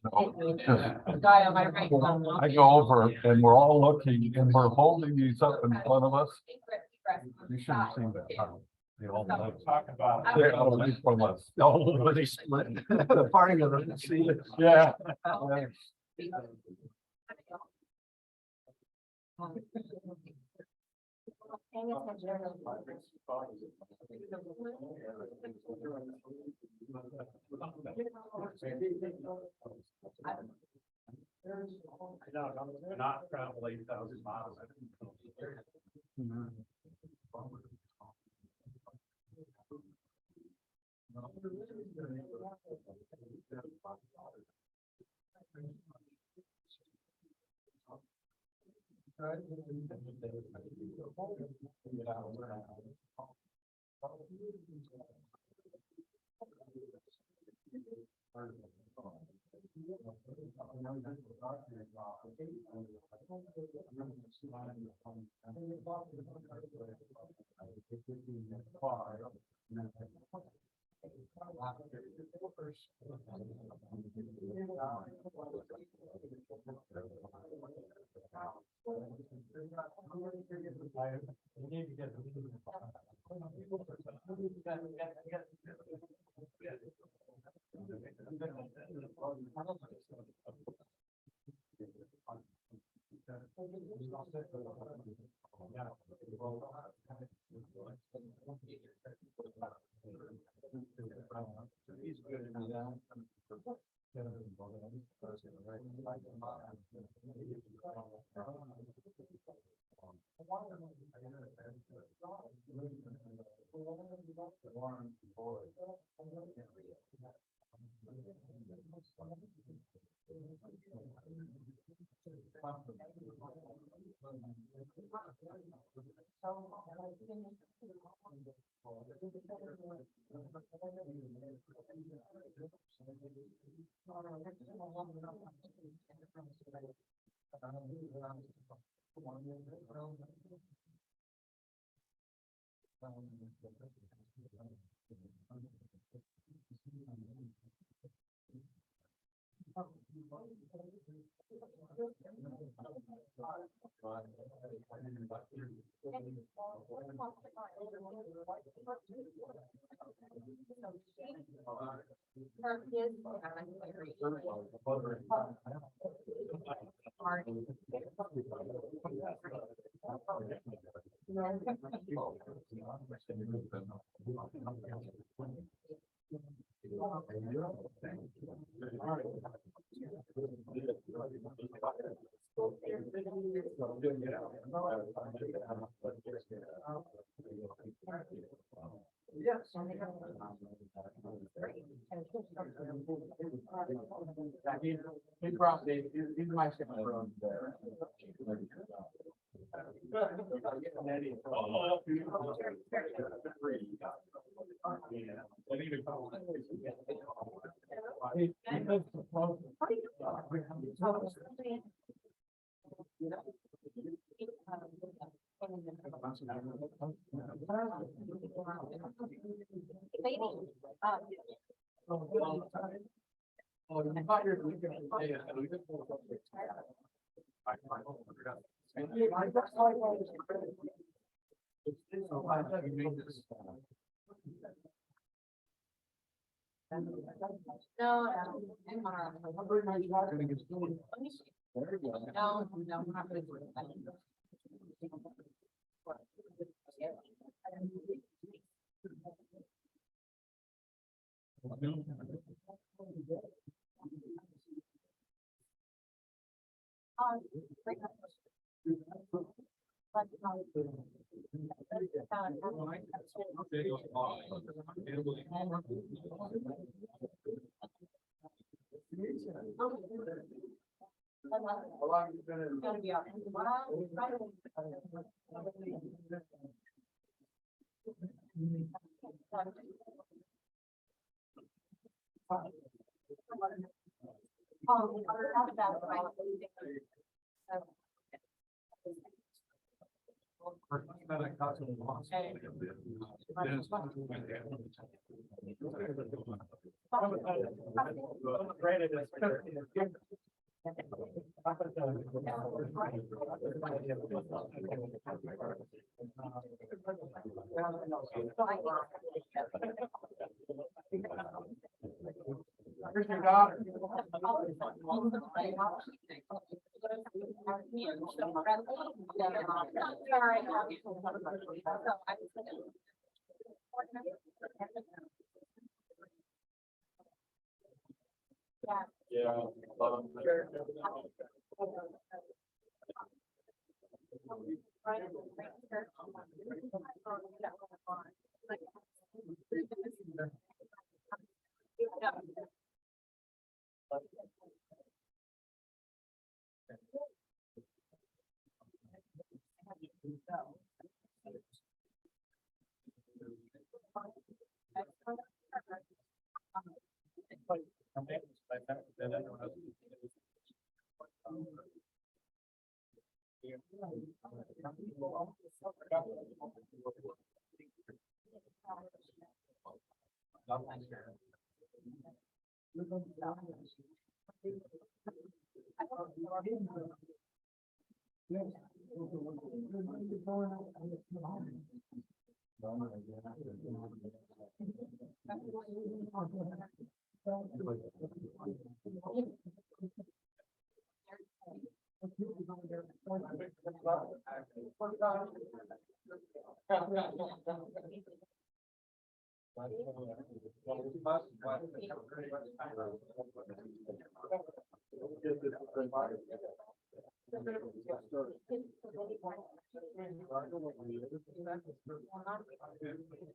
The guy on my right. I go over and we're all looking and we're holding these up in front of us. You should have seen that. Huh? They all talk about. They're all from us. Oh, they split. The party of them. See it? Yeah. Not travel 8,000 miles. Where's your daughter? Yeah.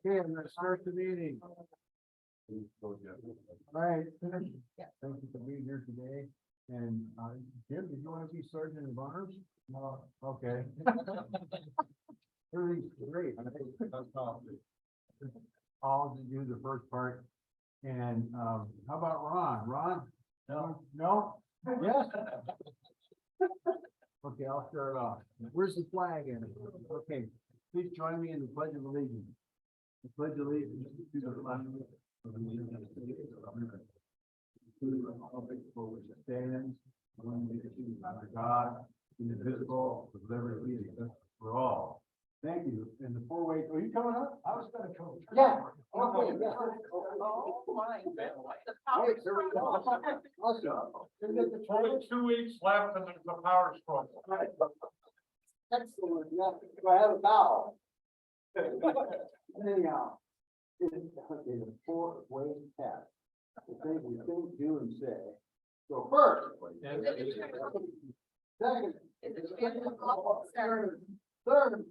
Okay, I'm gonna start the meeting. All right. Thank you for being here today. And Jim, did you want to be Sergeant of Arms? No. Okay. Everything's great. I'll do the first part. And how about Ron? Ron? No. No? Yes? Okay, I'll start off. Where's the flag in it? Okay, please join me in the Pledge of Allegiance. The Pledge of Allegiance to the flag of the United States of America, to the republic for which it stands, one nation under God, indivisible, with liberty and justice for all. Thank you. And the four-way, are you coming up? I was gonna come. Yeah. Okay, yeah. Oh, my. Wait, there we go. Awesome. Only 2 weeks left and there's a power struggle. Excellent. Yeah, do I have a bow? Anyhow, it's a four-way test. The things we think, do, and say. So first. Second. Third.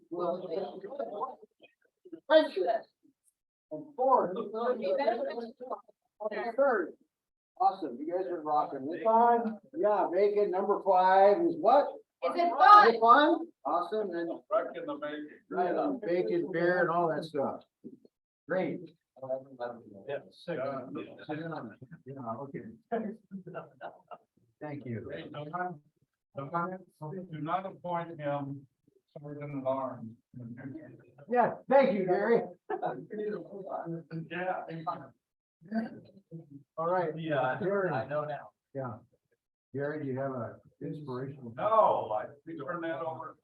And fourth. Okay, third. Awesome. You guys are rocking this on. Yeah, bacon. Number 5 is what? Is it fun? Is it fun? Awesome. And Back in the bacon. right on bacon, beer, and all that stuff. Great. Yeah, six. Yeah, okay. Thank you. Hey, do not appoint him sergeant at arms. Yeah, thank you, Gary. Yeah. All right. Yeah, Gary. I know now. Yeah. Gary, do you have a inspirational? No, we turn that over.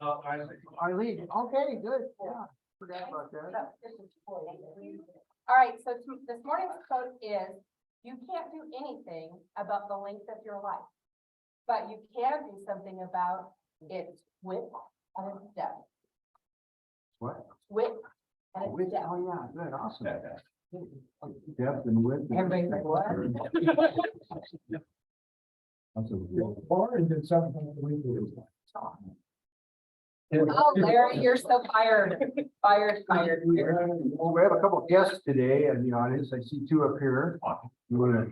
Eileen, okay, good. Yeah. Forgot about that. All right, so this morning's quote is, you can't do anything about the length of your life, but you can do something about its width and its depth. What? Width and its Width, depth. oh, yeah, good, awesome. Depth and width. Everybody's like, what? Or is it something that we do? Oh, Larry, you're so fired. Fired. Well, we have a couple of guests today in the audience. I see 2 up here. You wanna,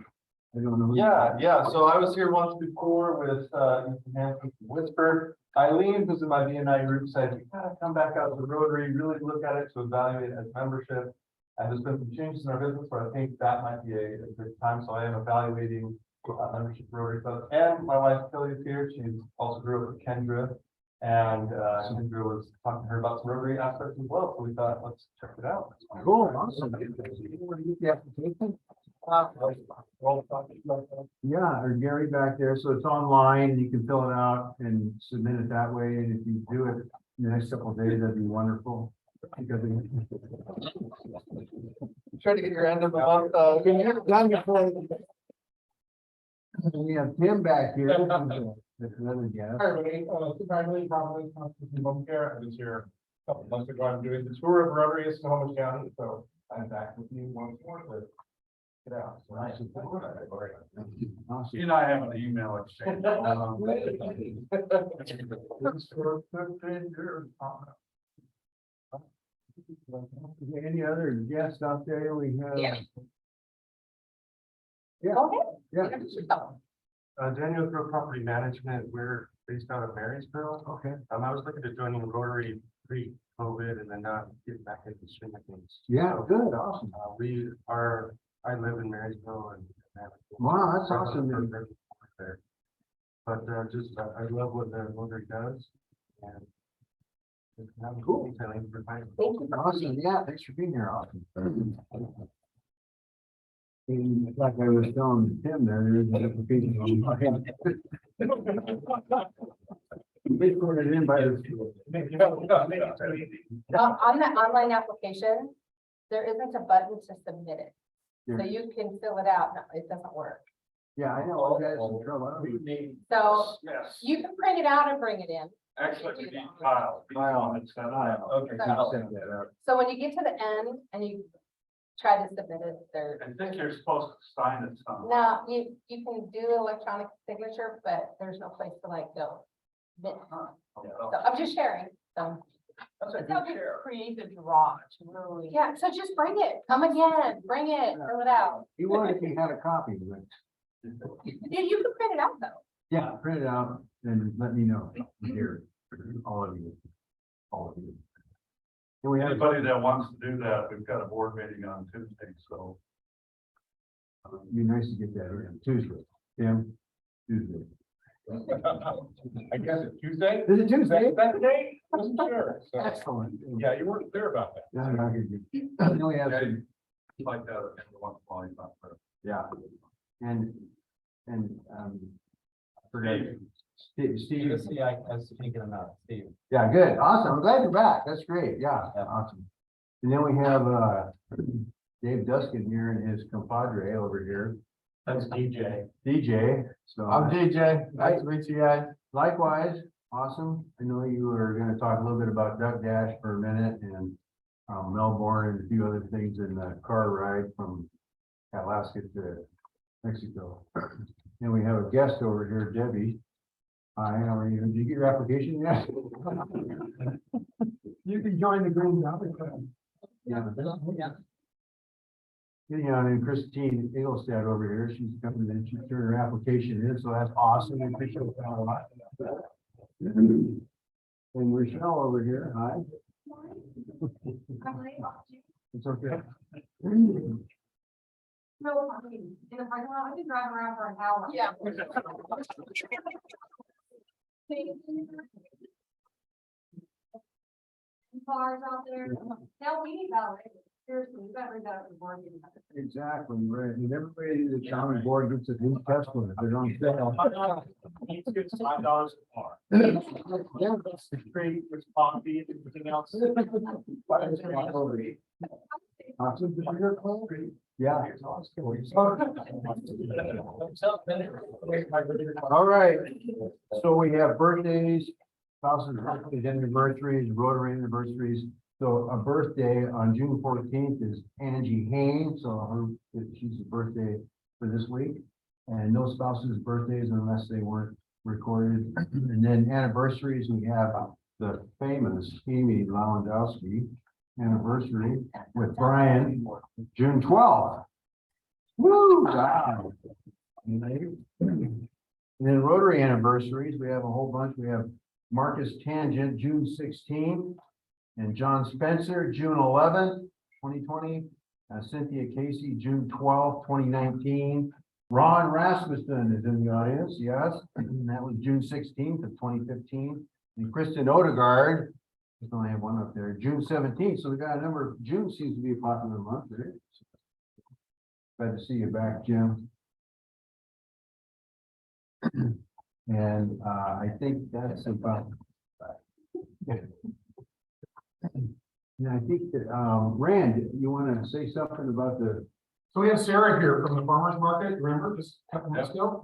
I don't know. who- Yeah, so I was here once before with Whisper. Eileen, who's in my BNI group, said, you gotta come back out to the Rotary, really look at it to evaluate it as membership. And there's been some changes in our business where I think that might be a good time, so I am evaluating membership Rotary Club. And my wife Kelly is here, she's also grew up with Kendra. And Kendra was talking to her about some Rotary aspects as well, so we thought, let's check it out. Cool, awesome. You want to get the application? Yeah, or Gary back there, so it's online, you can fill it out and submit it that way, and if you do it in the next couple of days, that'd be wonderful. Because Try to get your end of the month, done before. We have Tim back here. That's another guest. Hi, everybody, Riley, probably, from home care, I was here a couple months ago, I'm doing the tour of Rotary in Snohomish County, so I'm back with you once more to get out. So nice. Awesome. You and I have an email exchange. Any other guests out there we have? Yeah. Yeah. Go ahead. Yeah. Introduce yourself. Daniel Throw Property Management, we're based out of Marysville. Okay. I was looking at joining Rotary pre-COVID and then now getting back into the swing of things. Yeah, So, good, awesome. I live in Marysville and. Wow, that's awesome. There. But I love what the Rotary does and. Cool. Thank you. Awesome, yeah, thanks for being here, awesome. And like I was telling Tim there is an application on. They put it in by the. On the online application, there isn't a button to submit it. So you can fill it out. No, it doesn't work. Yeah, I know, I had some trouble. I don't even- So Yes, you can print it out and bring it in. actually, we need Kyle. Kyle. Okay. I'll send that out. So when you get to the end and you try to submit it, there, I think you're supposed to sign it somehow. no, you can do electronic signature, but there's no place to like go. So I'm just sharing, so. That's a how good share. Create the draw, really. Yeah, so just bring it, come again, bring it, fill it out. He wanted if he had a copy, but Yeah, you can print it out though. yeah, print it out and let me know here, all of you. All of you. And we have. Anybody that wants to do that, we've got a board meeting on Tuesday, so. Be nice to get that in Tuesday. Tim, Tuesday. I guess it's Tuesday? Is it Tuesday? That day? Wasn't sure. So, Excellent. yeah, you weren't clear about that. Yeah, no, good. No, we have some, Like that, every once in a while, you thought, but- yeah. And, I forgot. Steve. I was thinking about Steve. Yeah, good, awesome, I'm glad you're back, that's great, yeah, awesome. And then we have, Dave Duskin here and his compadre over here, That's DJ. DJ, so. DJ, nice to meet you guys. Likewise, awesome, I know you were gonna talk a little bit about Duck Dash for a minute and, Melbourne and a few other things in the car ride from Alaska to Mexico. And we have a guest over here, Debbie. Hi, how are you? Did you get your application yet? You can join the green. Yeah. Getting on and Christine Engelstad over here, she's coming in, she turned her application in, so that's awesome. We appreciate that a lot. And Rochelle over here, hi. It's okay. No, in the parking lot, I've been driving around for an hour. Yeah. Cars out there. Now we need valet. Seriously, you gotta bring that up to board meeting. Exactly, right. And everybody in the county board gets a new Tesla, if they're on sale. He gets $5 a car. Yeah. Free, there's coffee and everything else. Yeah. All right, so we have birthdays, spouses, birthdays, anniversaries, Rotary anniversaries. So a birthday on June 14th is Angie Haynes, so she's a birthday for this week. And no spouses' birthdays unless they weren't recorded. And then anniversaries, we have the famous Amy Lewandowski anniversary with Brian, June 12th. Woo! Wow. And then Rotary anniversaries, we have a whole bunch. We have Marcus Tangent, June 16th. And John Spencer, June 11th, 2020. Cynthia Casey, June 12th, 2019. Ron Rasmussen is in the audience, yes. And that was June 16th of 2015. And Kristen Odegaard, just only have one up there, June 17th. So we got a number of, June seems to be a popular month, right? Glad to see you back, Jim. And I think that's about. And I think that, Rand, you want to say something about the, So we have Sarah here from the farmer's market, remember, just a couple months ago?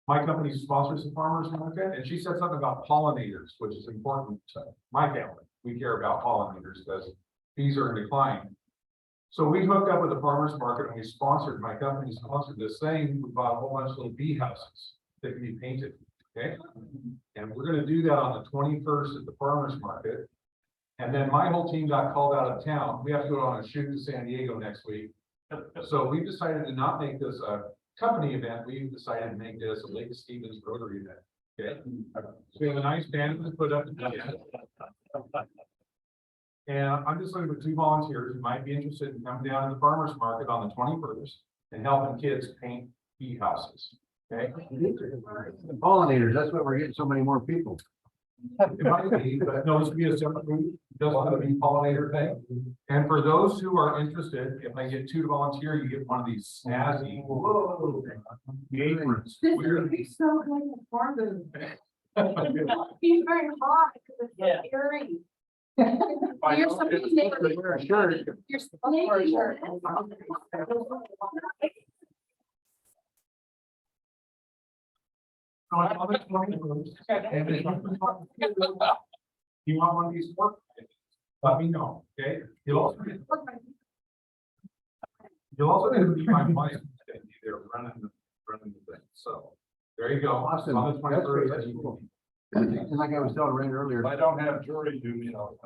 My company sponsors the farmer's market, and she said something about pollinators, which is important to my family. We care about pollinators because bees are in decline. So we hooked up with the farmer's market and we sponsored, my company sponsored this thing. We bought a whole bunch of little bee houses that can be painted, okay? And we're gonna do that on the 21st at the farmer's market. And then my whole team got called out of town. We have to go on a shoot to San Diego next week. So we decided to not make this a company event. We decided to make this a Lake Stevens Rotary event. Okay. So we have a nice band to put up. And I'm just looking for 2 volunteers who might be interested in coming down to the farmer's market on the 21st and helping kids paint bee houses. Okay. the pollinators? That's why we're getting so many more people. It might be, but no, this would be a separate group, just want to be pollinator thing. And for those who are interested, if I get 2 to volunteer, you get one of these snazzy. Aprons. This would be so good for them. Be very hot because it's so eerie. You're supposed to Wear a shirt. You're supposed to. So I'm on the 21st, and then you want one of these work? Let me know, okay? You'll also get to be my wife, and be there running the thing, so. There you go. Awesome. On the That's great. 21st. That's cool. And like I was telling Rand earlier, If I don't have jury duty, I'll.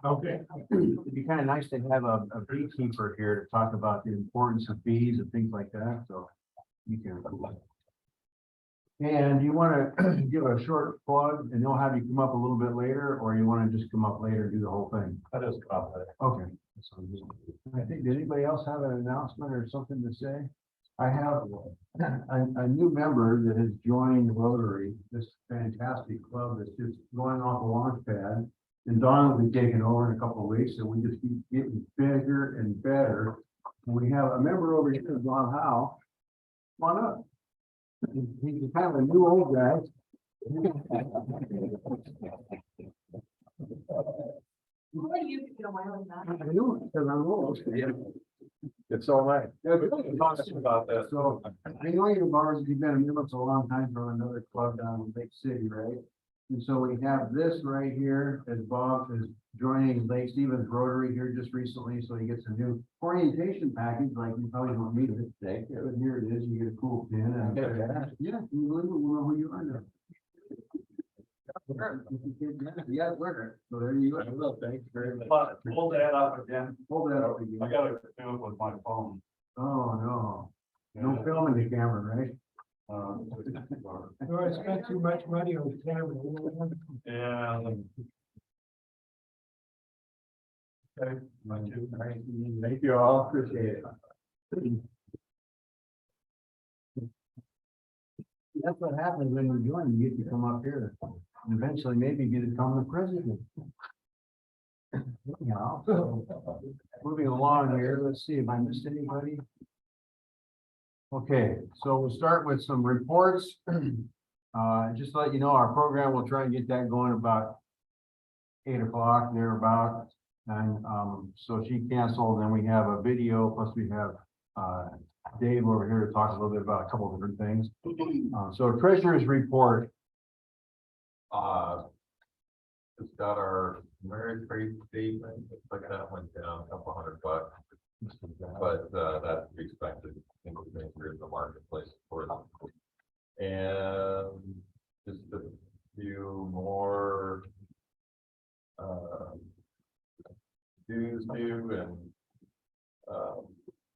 Okay. it'd be kind of nice to have a beekeeper here to talk about the importance of bees and things like that, so you can. And you want to give a short plug and they'll have you come up a little bit later, or you want to just come up later and do the whole thing? I just got that. Okay. That sounds good. I think, did anybody else have an announcement or something to say? I have a new member that has joined Rotary, this fantastic club that's just going off a launch pad. And Don will be taking over in a couple of weeks, so we just keep getting bigger and better. And we have a member over here, Don Howe. Come on up. He's kind of a new old guy. Who are you to get away with that? I know, because I'm old. It's all right. About that. So I know you, Mars, you've been a member for a long time from another club down in Lake City, right? And so we have this right here, as Bob is joining Lake Stevens Rotary here just recently, so he gets a new orientation package, like you probably don't need it today. Yeah, but here it is, you get a cool pin. And yeah, you really will know who you are now. Yeah, learn it. So there you go. Well, thanks very much. Hold that up again. Hold that up again. I gotta do it with my phone. Oh, no. No filming the camera, right? I spent too much money on the camera. Yeah. Okay. Thank you all, appreciate it. That's what happens when you join, you get to come up here, and eventually maybe get to become the president. Anyhow, moving along here, let's see, if I missed anybody? Okay, so we'll start with some reports. Just to let you know, our program, we'll try and get that going about 8 o'clock thereabout. And so she canceled, then we have a video, plus we have Dave over here to talk a little bit about a couple of different things. So treasurer's report. It's got our marriage rate statement, like that went down a couple $100. But that's to be expected, in the marketplace for them. And just a few more dues due, and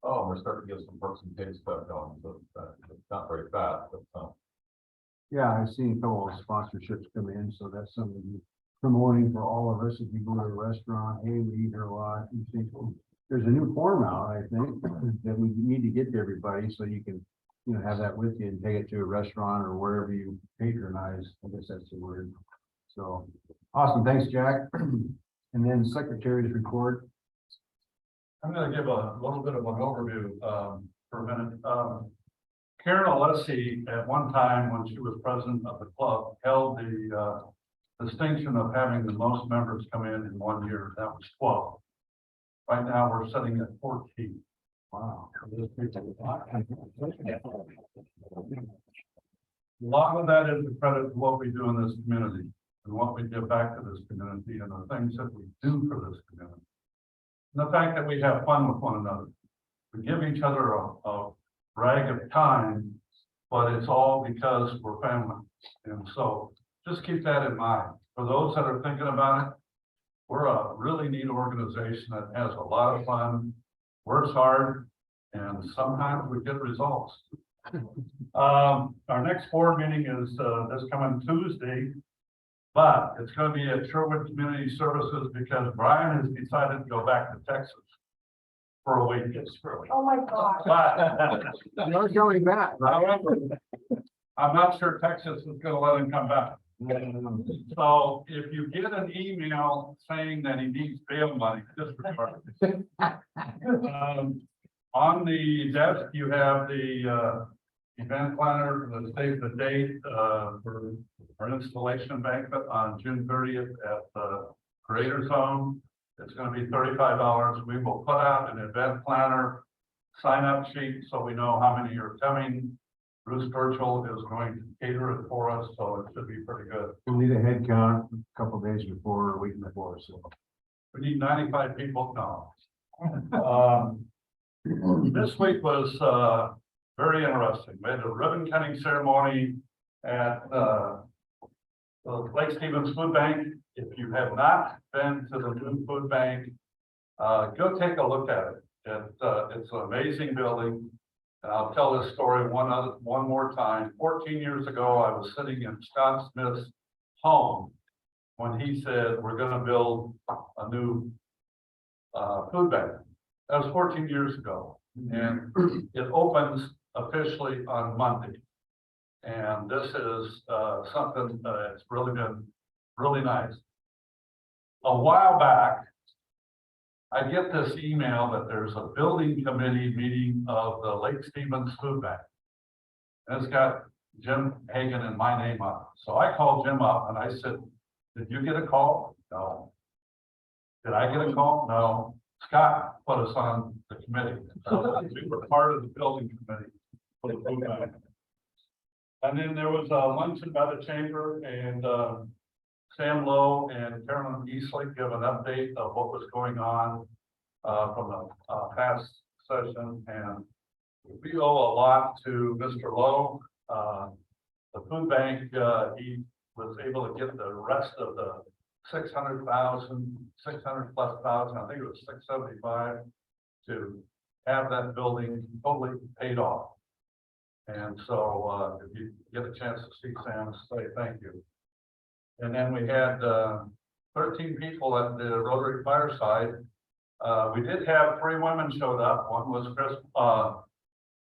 oh, we're starting to get some person pay stuff going, so it's not very fast, but Yeah, I've seen a couple of sponsorships come in, so that's something promoting for all of us. If you go to a restaurant, hey, we eat here a lot, you think, well, there's a new form out, I think, that we need to get to everybody, so you can, you know, have that with you and take it to a restaurant or wherever you patronize. I guess that's the word. So, awesome, thanks, Jack. And then secretary's report. I'm gonna give a little bit of an overview. for a minute. Karen Alessi, at one time, when she was president of the club, held the distinction of having the most members come in 1 year. That was 12. Right now, we're sitting at 14. Wow. A lot of that is the credit to what we do in this community and what we give back to this community and the things that we do for this community. And the fact that we have fun with one another. We give each other a rag of time, but it's all because we're family. And so just keep that in mind. For those that are thinking about it, we're a really neat organization that has a lot of fun, works hard, and sometimes we get results. Our next board meeting is this coming Tuesday, but it's going to be at Sherwood Community Services because Brian has decided to go back to Texas for a week. Oh, my God. But You're going back, right? however, I'm not sure Texas is going to let him come back. So if you get an email saying that he needs bail money, disregard it. On the desk, you have the event planner, the save the date for our installation banquet on June 30th at the Creator Zone. It's going to be $35. We will put out an event planner sign-up sheet so we know how many are coming. Bruce Virgil is going to cater it for us, so it should be pretty good. We'll need a head count a couple days before, a week before, so. We need 95 people now. This week was very interesting. We had a ribbon cutting ceremony at the Lake Stevens Food Bank. If you have not been to the new food bank, go take a look at it. It's an amazing building. And I'll tell this story one more time. 14 years ago, I was sitting in Scott Smith's home when he said, we're going to build a new food bank. That was 14 years ago. And it opens officially on Monday. And this is something that's really been really nice. A while back, I get this email that there's a building committee meeting of the Lake Stevens Food Bank. And it's got Jim Hagan and my name on it. So I called Jim up and I said, did you get a call? No. Did I get a call? No. Scott put us on the committee. We were part of the building committee for the food bank. And then there was a luncheon by the chamber and Sam Lowe and Carolyn Easley give an update of what was going on from the past session. And we owe a lot to Mr. Lowe. The food bank, he was able to get the rest of the 600,000 plus thousand, I think it was 675, to have that building totally paid off. And so if you get a chance to see Sam, say thank you. And then we had 13 people at the Rotary Fireside. We did have 3 women showed up. One was Chris,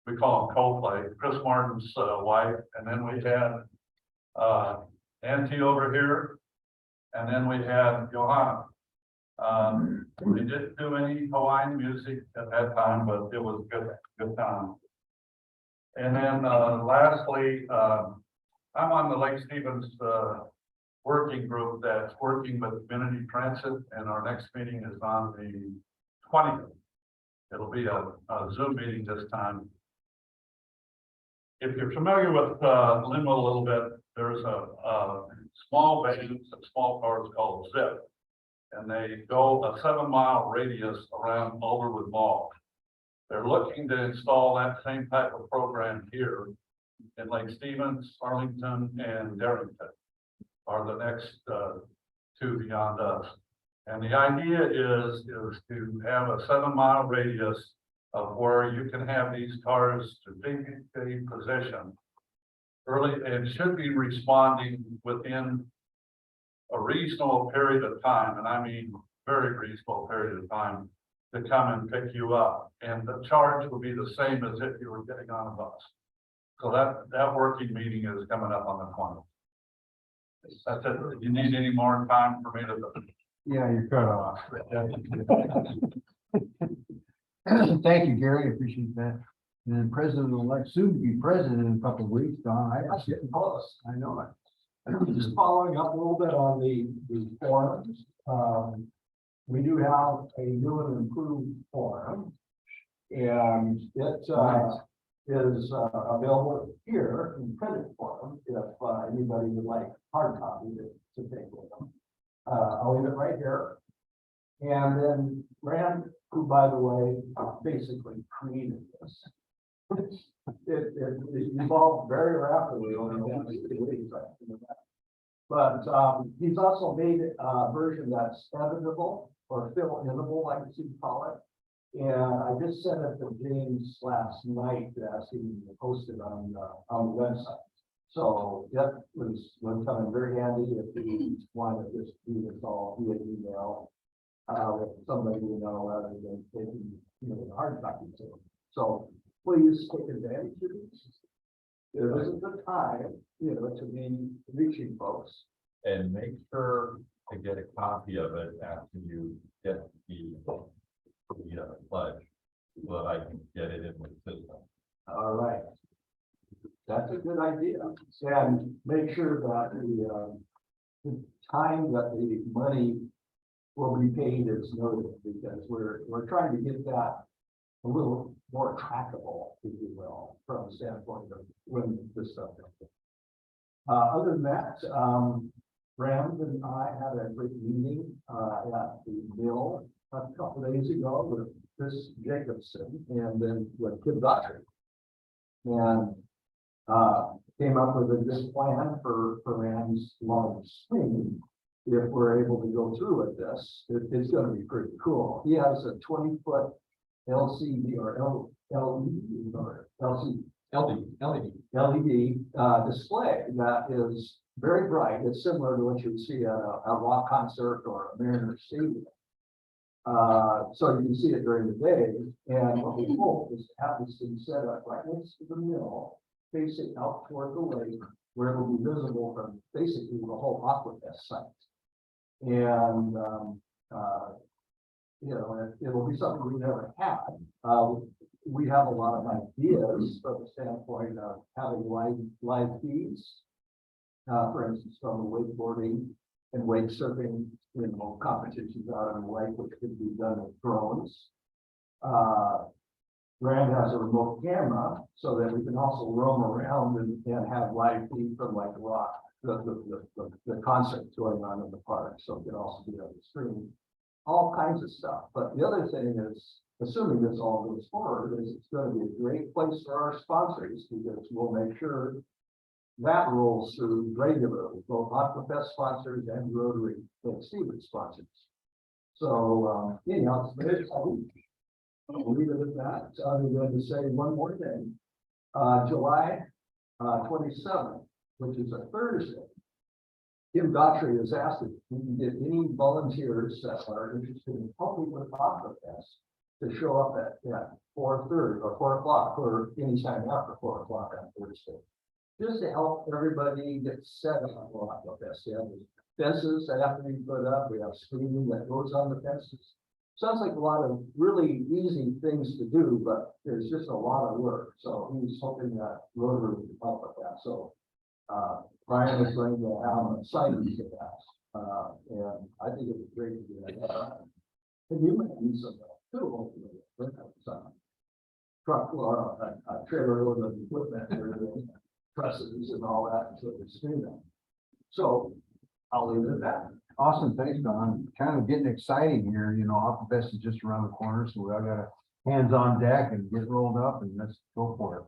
we call him Coldplay, Chris Martin's wife. And then we had Auntie over here. And then we had Johanna. We didn't do any Hawaiian music at that time, but it was good time. And then lastly, I'm on the Lake Stevens working group that's working with community transit, and our next meeting is on the 20th. It'll be a Zoom meeting this time. If you're familiar with Linwood a little bit, there's a small van, some small cars called Zip, and they go a 7-mile radius around Alderwood Mall. They're looking to install that same type of program here in Lake Stevens, Arlington, and Darrington are the next 2 beyond us. And the idea is to have a 7-mile radius of where you can have these cars strategically positioned early and should be responding within a reasonable period of time, and I mean very reasonable period of time, to come and pick you up. And the charge will be the same as if you were getting on a bus. So that working meeting is coming up on the 20th. That's it. If you need any more time for me to. Yeah, you're cut off. Thank you, Gary. I appreciate that. And then President-elect, soon to be president in a couple of weeks, Don, That's getting close. I know it. Just following up a little bit on the forums, we do have a new and improved forum. And it is available here in printed form if anybody would like hard copy to take with them. I'll leave it right here. And then Rand, who by the way, basically created this. It evolved very rapidly over the last 2 weeks. But he's also made a version that's editable or fill-inable, I guess you'd call it. And I just sent it to James last night to ask him to post it on the website. So that was coming very handy if you wanted to just do this all via email. With somebody you know rather than taking, the hard copy to them. So please take advantage of this. There isn't the time, to be reaching folks. And make sure to get a copy of it after you get the pledge, so that I can get it in the system. All right. That's a good idea. And make sure that the time that the money will be paid is noted, because we're trying to get that a little more trackable, if you will, from the standpoint of when this stuff comes. Other than that, Rand and I had a great meeting at the mill a couple of days ago with Chris Jacobson and then with Kim Daughtry. And came up with a good plan for Rand's large swing. If we're able to go through with this, it's going to be pretty cool. He has a 20-foot LCD or LED or LED display that is very bright. It's similar to what you'd see at a rock concert or a Mariners stadium. So you can see it during the day. And what we hope is to have this thing set up right next to the mill, facing out toward the lake, where it will be visible from basically the whole Aquafest site. And it will be something we never had. We have a lot of ideas from the standpoint of having live feeds. For instance, from the wakeboarding and wake surfing, competitions out on the lake, which could be done with drones. Rand has a remote camera so that we can also roam around and have live feed from like the concert going on in the park. So it can also be on the screen, all kinds of stuff. But the other thing is, assuming this all goes forward, is it's going to be a great place for our sponsors, because we'll make sure that rolls through regularly, both Aquafest sponsors and Rotary and Stevens sponsors. So anyhow, I'll leave it at that. I'm going to say one more thing. July 27th, which is a Thursday, Kim Daughtry has asked if we can get any volunteers that are interested in helping with Aquafest to show up at 4:30 or 4 o'clock, or any time after 4 o'clock on Thursday, just to help everybody get set up for Aquafest. We have fences that have to be put up. We have screening that goes on the fences. Sounds like a lot of really easy things to do, but there's just a lot of work. So he's hoping that Rotary will help with that. So Brian is going to have a signing to that. And I think it's great to do that. And you might use some too, hopefully. Some truck or a trailer load of equipment, presses and all that, so it's doing that. So I'll leave it at that. Awesome, thanks, Don. Kind of getting exciting here, Aquafest is just around the corner, so we all got a hands on deck and get rolled up and let's go for it.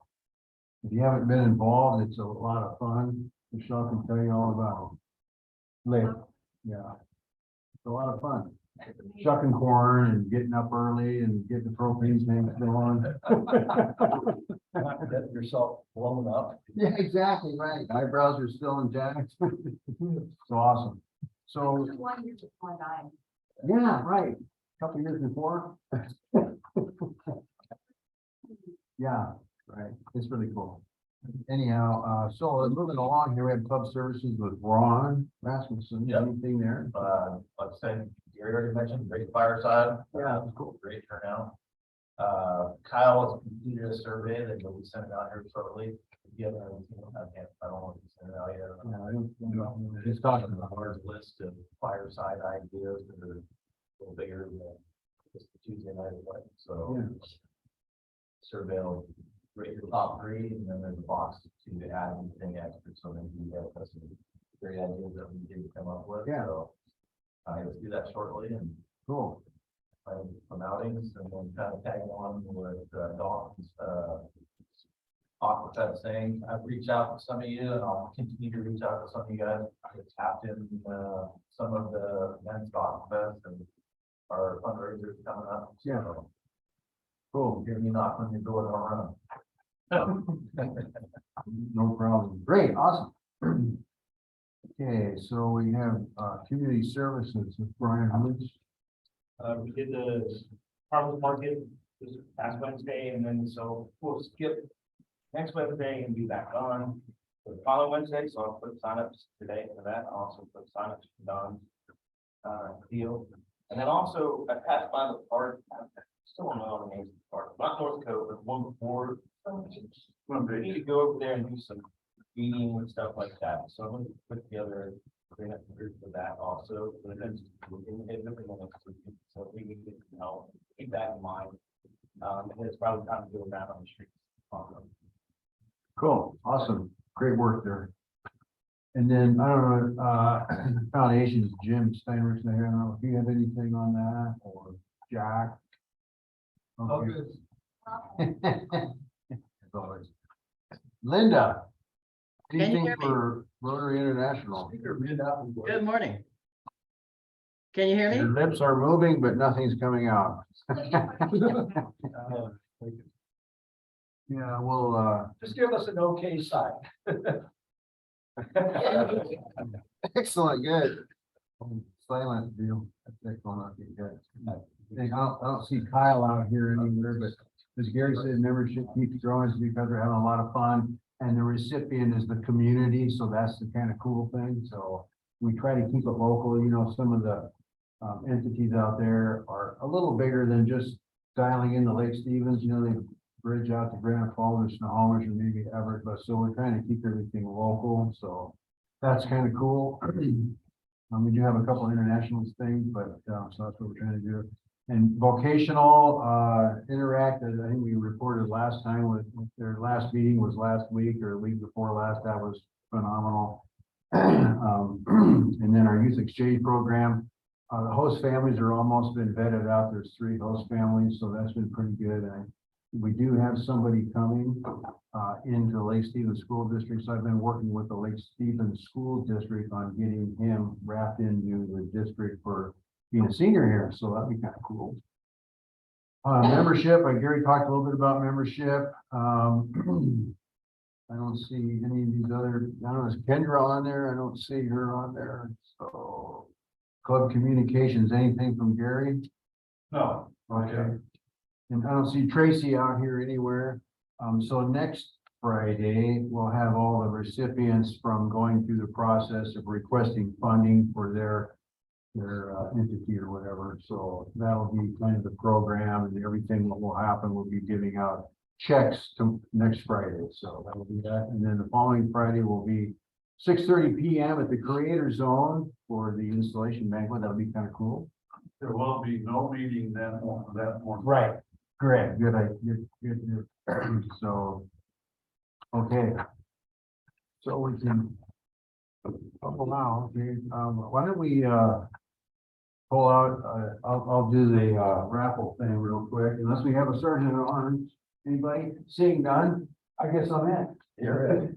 If you haven't been involved, it's a lot of fun. Michelle can tell you all about it later. Yeah, it's a lot of fun. Shucking corn and getting up early and getting the propane tanks going. Get yourself blown up. Yeah, exactly, right. Eyebrows are still intact. It's awesome. So, yeah, right. Couple years before. Yeah, right. It's really cool. Anyhow, so moving along here, we have club services with Ron Rasmussen. Yep. Anything there? Let's say, you already mentioned great fireside. Yeah, that's cool. Great turnout. Kyle has completed a survey that will be sent out here shortly. I don't want to send it out yet. Yeah, I don't. It's talking about our list of fireside ideas that are a little bigger than just the Tuesday night event, so. Yeah. Survey will rate your top three, and then there's a box to add anything extra, so maybe you guys have some great ideas that we didn't come up with. Yeah. So let's do that shortly and Cool. plan some outings, and then kind of tagging on with Dawn's Aquafed saying, I've reached out to some of you, and I'll continue to reach out to some of you guys. I tapped in some of the men's Aquafest and our fundraisers coming up. Yeah. So Cool. give me a knock on your door, and I'll run. No problem. Great, awesome. Okay, so we have community services with Brian Woods. We did the farmers market this past Wednesday, and then so we'll skip next Wednesday and be back on the following Wednesday. So I'll put signups today for that. I'll also put signups for Don's deal. And then also I passed by the park. I still don't know all the names of the park, not North Cove, but one before. We need to go over there and do some meeting and stuff like that. So I'm going to put together a group for that also. For the next, so we can get, keep that in mind. And it's probably time to go around on the street. Cool, awesome, great work there. And then, I don't know, foundations, Jim Steinrich's there, I don't know if you have anything on that, or Jack? Okay. As always. Linda. Can you Anything hear me? for Rotary International? Good morning. Can you hear Your me? lips are moving, but nothing's coming out. Yeah, well, Just give us an okay sign. excellent, good. Silent deal. That's excellent. Okay, good. I don't see Kyle out here anywhere, but as Gary said, membership keeps growing because we're having a lot of fun. And the recipient is the community, so that's the kind of cool thing. So we try to keep it local. You know, some of the entities out there are a little bigger than just dialing in the Lake Stevens. You know, they bridge out to Grand Falls or Snohomish or maybe Everett, but so we're trying to keep everything local. So that's kind of cool. We do have a couple international things, but so that's what we're trying to do. And vocational interact, as I think we reported last time, with their last meeting was last week or the week before last. That was phenomenal. And then our youth exchange program, the host families are almost been vetted out. There's 3 host families, so that's been pretty good. And we do have somebody coming into the Lake Stevens School District. So I've been working with the Lake Stevens School District on getting him wrapped into the district for being a senior here, so that'd be kind of cool. Membership, Gary talked a little bit about membership. I don't see any of these other, I don't know, is Kendra on there? I don't see her on there. So club communications, anything from Gary? No. Okay. And I don't see Tracy out here anywhere. So next Friday, we'll have all the recipients from going through the process of requesting funding for their entity or whatever. So that'll be kind of the program, and everything that will happen. We'll be giving out checks to next Friday. So that will be that. And then the following Friday will be 6:30 p.m. at the Creator Zone for the installation banquet. That'll be kind of cool. There will be no meeting then on that morning. Right. Correct. Good. Good. So, okay. So we can. Oh, wow. Okay. Why don't we pull out? I'll do the raffle thing real quick, unless we have a sergeant at arms. Anybody? Seeing none, I guess I'm in. You're in.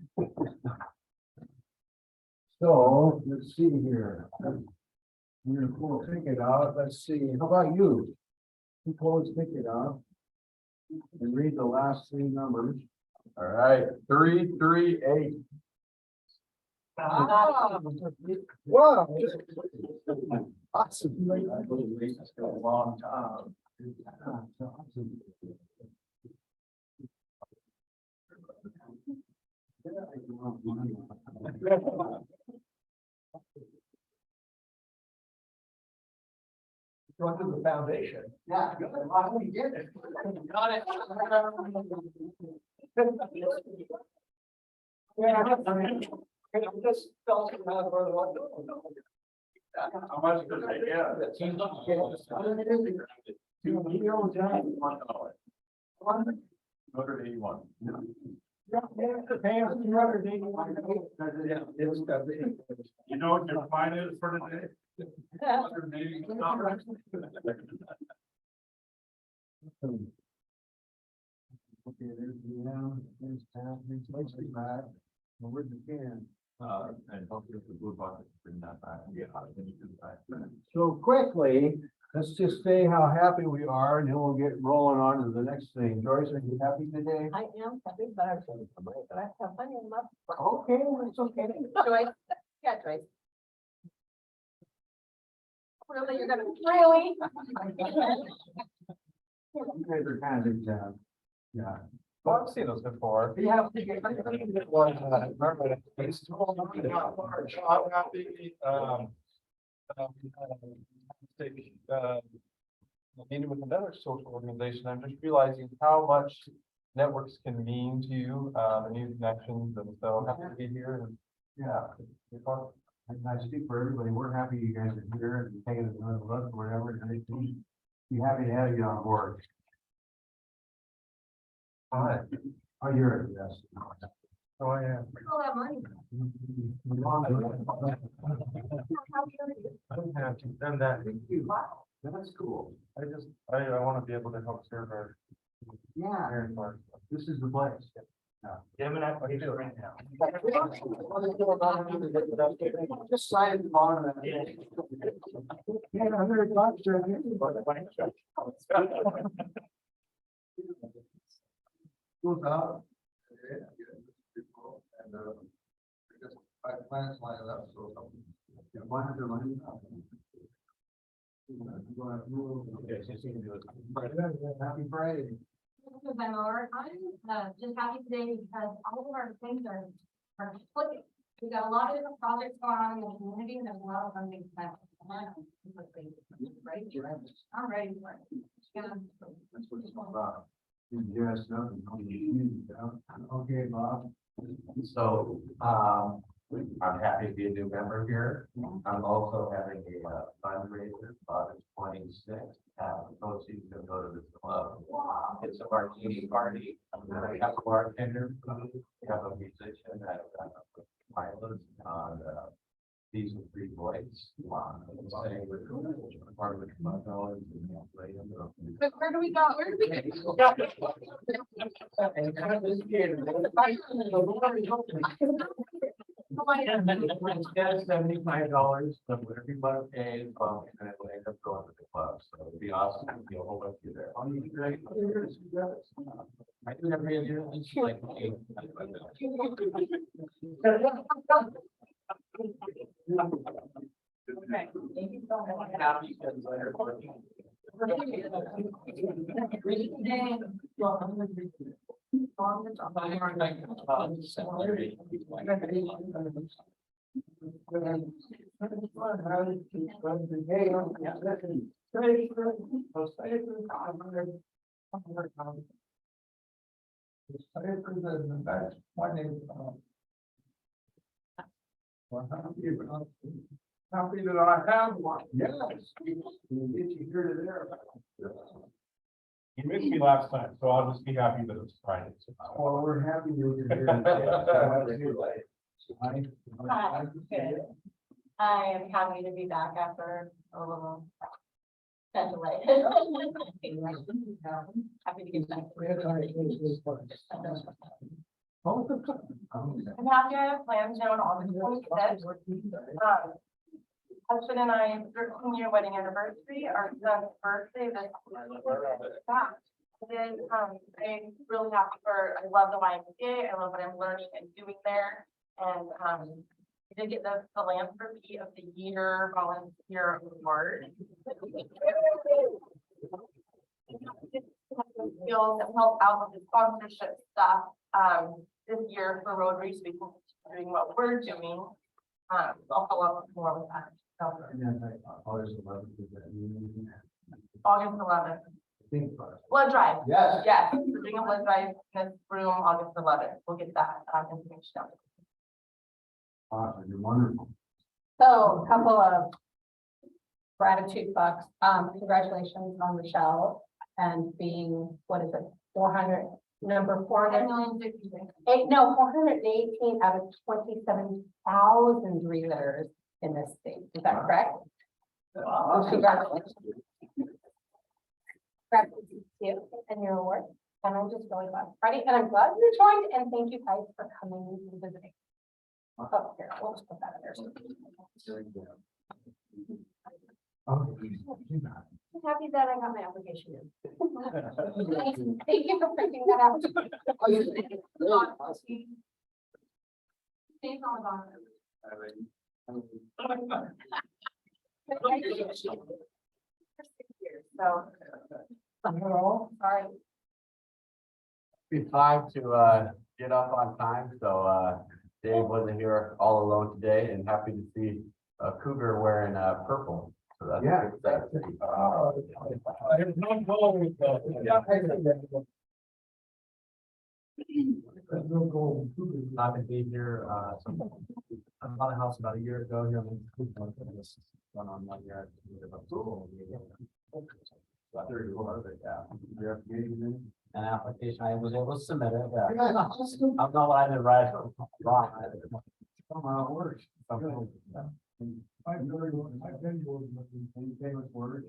So let's see here. We're gonna pull a ticket out. Let's see. How about you? You pull his ticket out and read the last 3 numbers. All right, 338. Wow. Awesome. It's been a long time. You want to the foundation. Yeah, how we get it. Got it. I just felt it out where the one. How much does it? Yeah. $281. You know what your fine is for today? Okay, there's the, there's town, there's mostly back. Well, where's the can? And hopefully the blue bucket, bring that back. Yeah. So quickly, let's just say how happy we are, and then we'll get rolling on to the next thing. Joyce, are you happy today? I am happy, but I have plenty of love. Okay, it's okay. Joyce, yeah, Joyce. Really, you're gonna, really? You guys are kind of in town. Yeah. Well, I've seen those before. Yeah. Meeting with another social organization, I'm just realizing how much networks can mean to you, the new connections, and so happy to be here. And Yeah. And I speak for everybody. We're happy you guys are here and taking another look, whatever. And be happy to have you on board. Hi. Oh, you're, yes. Oh, I am. All that money. I'm happy, done that. Thank you. That's cool. I want to be able to help serve our. Yeah, parents more. this is the place. Give an application right now. Just sign it on that. Yeah, $100 or goes out. And, because my plans line up, so. Yeah, one hundred line up. Happy Friday. I'm just happy today because all of our things are clicking. We got a lot of different projects going on in the community and there's a lot of funding. Right? I'm ready for it. Yeah. That's what it's all about. Yes, nothing. Okay, Bob. So, I'm happy to be a new member here. I'm also having a fundraiser, August 26th. The proceeds will go to this club. It's a martini party. We have a bartender, we have a musician, we have a pilot on these are 3 boys. But where do we go? Where do we $75, so everybody pays, and it will end up going to the club, so it'd be awesome to be a whole bunch of you there. I do every year, it's like 8. Happy because they're working. Happy that I have one. Yes. Get you here to there. You missed me last time, so I'll just be happy that it's Friday. Well, we're happy you're here. Hi, good. I am happy to be back after a little delay. Happy to get back. I'm happy I have plans now on August 25th. Husband and I, 13-year wedding anniversary, our son's birthday this back. Then, I'm really happy I love the YMCA, I love what I'm learning and doing there. And, we did get the philanthropy of the year volunteer award. Skills that help out with the sponsorship stuff, this year for Rotary, so we can keep doing what we're doing. I'll follow up more with that. So, August 11th is that meeting. August 11th. Blood drive. Yes. Yes, we're doing a blood drive in this room, August 11th. We'll get that information out. Awesome, you're wonderful. So a couple of gratitude bucks. Congratulations on Michelle and being, what is it, 400, number 400. 418 out of 27,000 realtors in this state. Is that correct? Congratulations. Congratulations to you and your award. And I'm just really glad, Freddie, and I'm glad you joined, and thank you guys for coming and visiting. Oh, here, we'll just put that in there. I'm happy that I got my application in. Thank you for printing that out. Stays on the bottom. For 6 years, so. Sorry. Be time to get up on time, so Dave wasn't here all alone today, and happy to see a cougar wearing purple. So that's Yeah. exciting. Not to be here. I bought a house about a year ago here. This went on 1 year. An application, I was able to submit it. Yeah. I don't know what I did right or wrong. I've been in famous words.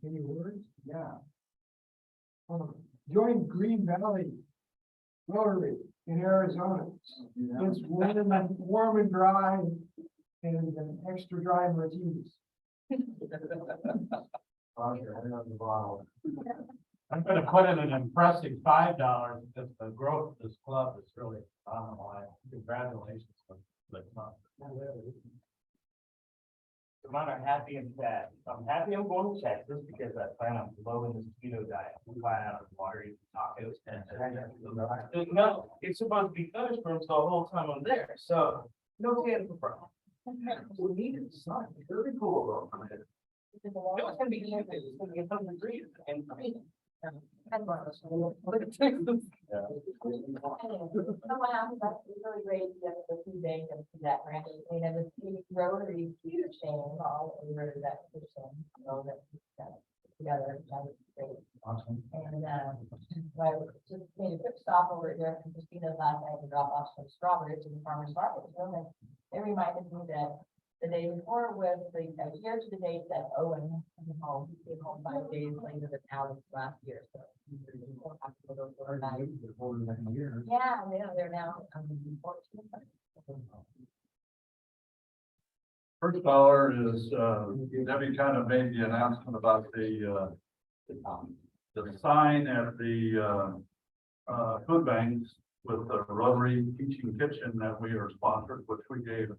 Any words? Yeah. Joined Green Valley Rotary in Arizona. It's warm and dry and extra dry martinis. I'm gonna put in an impressive $5 because the growth of this club is really phenomenal. Congratulations for the club. I'm not happy and sad. I'm happy I'm going to Texas because I plan on blowing the mosquito diet. We fly out of the water, eat tacos. No, it's supposed to be thunderstorms the whole time I'm there, so no Tampa problem. We need it, it's not very cool though. It's gonna be humid, it's gonna be 100 degrees and rain. Someone else, that's really great, you have the food bank and that branch, I mean, and the Rotary huge thing all over that position, you know, that together, that was great. Awesome. And, I just made a quick stop over here from Christina's last night to drop off some strawberries to the farmer's market, and it reminded me that the day before was the year to the date that Owen came home. He came home 5 days later than Alex last year, so. Yeah, they're now 14. First dollar is, Debbie kind of made the announcement about the sign at the, food banks with the Rotary Teaching Kitchen that we are sponsored, which we gave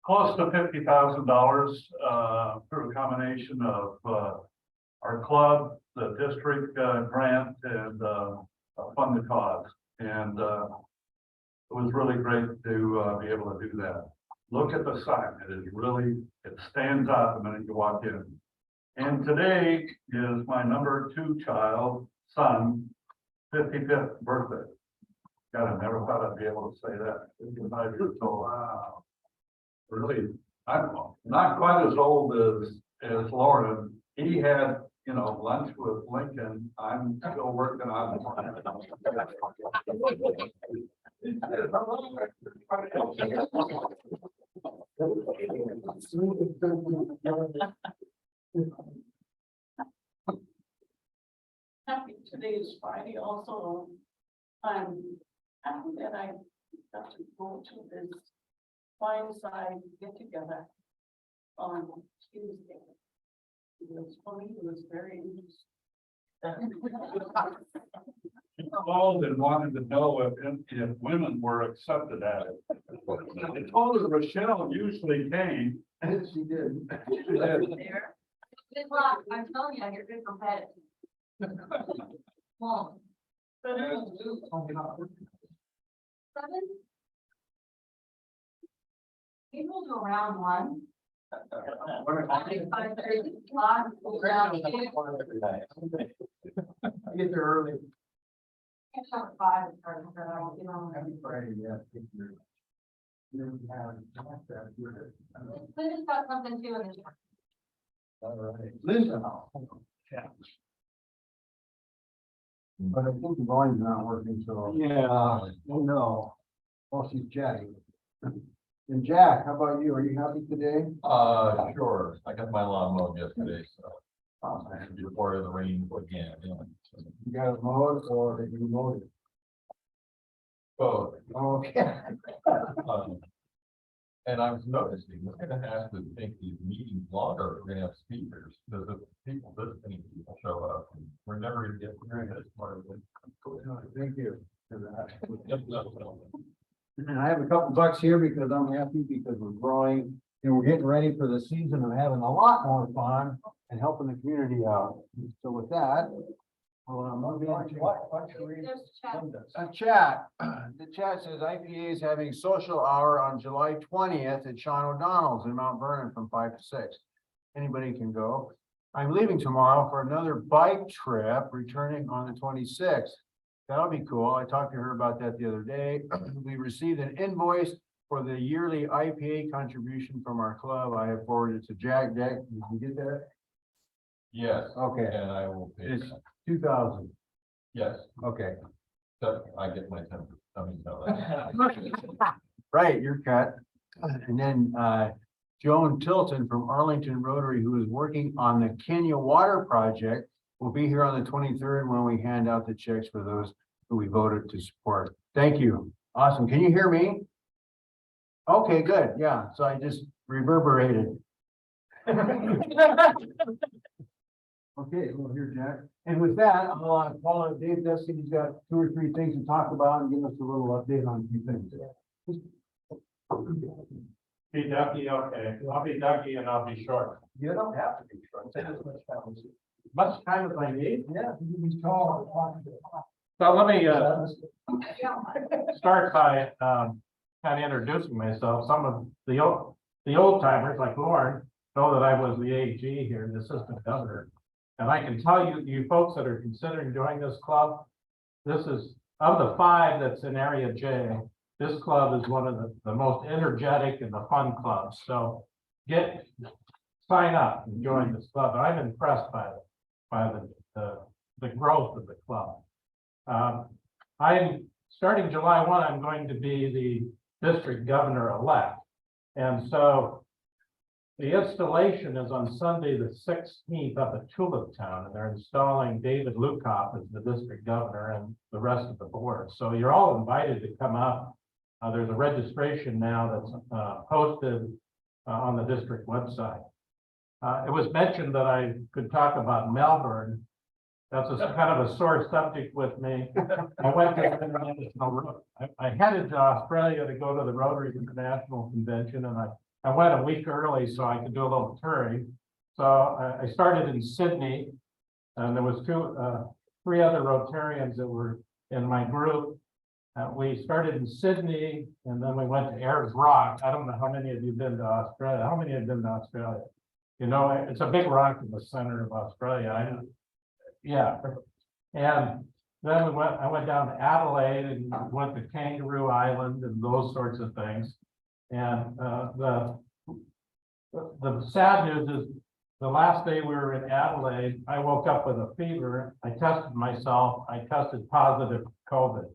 close to $50,000, through a combination of, our club, the district, grant and, fund the cause. And, it was really great to, be able to do that. Look at the sign. It is really, it stands out the minute you walk in. And today is my number 2 child, son, 55th birthday. God, I never thought I'd be able to say that. 55 years old. Wow. Really, I'm not quite as old as Lauren. He had, you know, lunch with Lincoln. I'm still working on it. Happy today is Friday also. Happy that I got to go to this fine side get together on Tuesday. Because for me, it was very interesting. She called and wanted to know if women were accepted at it. I told her Rochelle usually came. She did. She did. There. Good luck, I'm telling you, you're good competitive. Well, 7? We will do round 1. I get there early. Five. Happy Friday, yeah. Linda's got something too in the. All right. Linda. Yeah. But I think the volume's not working, so. Yeah. Oh, no. Oh, she's chatting. And Jack, how about you? Are you happy today? Sure. I got my lawn mowed yesterday, so. Before the rain again, yeah. You got it mowed or did you mow it? Both. Okay. And I was noticing, we're gonna have to make these meetings longer, we're gonna have speakers, because if people listening show up, we're never gonna get through this part of it. Thank you for that. And I have a couple bucks here because I'm happy because we're growing and we're getting ready for the season of having a lot more fun and helping the community out. So with that, move on to a chat. The chat says IPA is having social hour on July 20th at Sean O'Donnell's in Mount Vernon from 5 to 6. Anybody can go. I'm leaving tomorrow for another bike trip, returning on the 26th. That'll be cool. I talked to her about that the other day. We received an invoice for the yearly IPA contribution from our club. I have forwarded it to Jack. Jack, did you get that? Yes. Okay. And I will pay It's that. 2,000. Yes, Okay. so I get my temper. I mean, no, that's- Right, you're cut. And then Joan Tilton from Arlington Rotary, who is working on the Kenya Water Project, will be here on the 23rd when we hand out the checks for those who we voted to support. Thank you. Awesome. Can you hear me? Okay, good. Yeah, so I just reverberated. Okay, well, here, Jack. And with that, I'll call on Dave Dusty. He's got 2 or 3 things to talk about and give us a little update on a few things. Be Ducky, okay, I'll be Ducky and I'll be short. You don't have to be short. Take as Much time as I need. Yeah, he's tall. So let me, start by, kind of introducing myself. Some of the old timers like Lauren know that I was the AG here, the assistant governor. And I can tell you, you folks that are considering joining this club, this is, of the 5 that's in Area J, this club is one of the most energetic and the fun clubs. So sign up and join this club. I'm impressed by the growth of the club. I'm starting July 1, I'm going to be the district governor-elect. And so the installation is on Sunday, the 16th up at Tulip Town, and they're installing David Lukoff as the district governor and the rest of the board. So you're all invited to come up. There's a registration now that's posted on the district website. It was mentioned that I could talk about Melbourne. That's kind of a sore subject with me. I went to I headed to Australia to go to the Rotary International Convention, and I went a week early so I could do a little touring. So I started in Sydney, and there was 3 other Rotarians that were in my group. We started in Sydney, and then we went to Ayers Rock. I don't know how many of you have been to Australia. How many have been to Australia? You know, it's a big rock in the center of Australia. Yeah, and then I went down to Adelaide and went to Kangaroo Island and those sorts of things. And the sad news is the last day we were in Adelaide, I woke up with a fever. I tested myself. I tested positive COVID.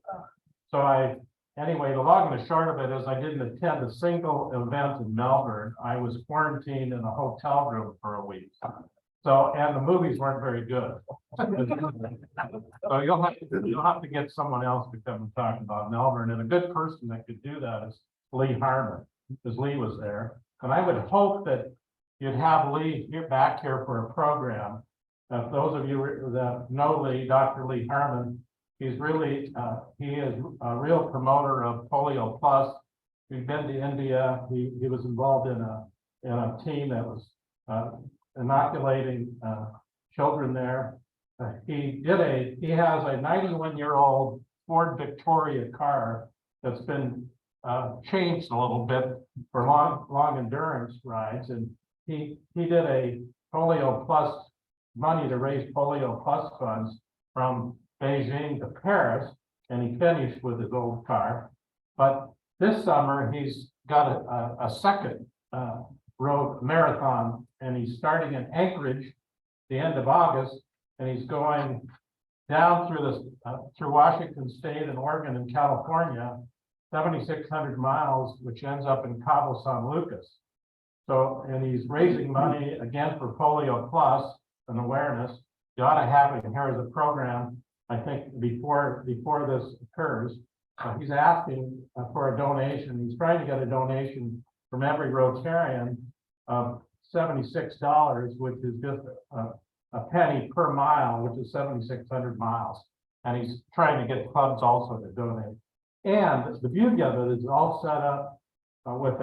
So anyway, the long and the short of it is I didn't attend a single event in Melbourne. I was quarantined in a hotel room for a week. So, and the movies weren't very good. So you'll have to get someone else to come and talk about Melbourne, and a good person that could do that is Lee Harmon, because Lee was there. And I would hope that you'd have Lee back here for a program. Those of you that know Lee, Dr. Lee Harmon, he's really, he is a real promoter of Polio Plus. He's been to India. He was involved in a team that was inoculating children there. He has a 91-year-old Ford Victoria car that's been changed a little bit for long endurance rides, and he did a polio plus money to raise polio plus funds from Beijing to Paris, and he finished with his old car. But this summer, he's got a second road marathon, and he's starting in Anchorage the end of August, and he's going down through Washington State and Oregon and California, 7,600 miles, which ends up in Cabo San Lucas. So, and he's raising money again for Polio Plus and awareness. You ought to have it here as a program, I think, before this occurs. He's asking for a donation. He's trying to get a donation from every Rotarian of $76, which is just a penny per mile, which is 7,600 miles. And he's trying to get clubs also to donate. And the beauty of it is all set up with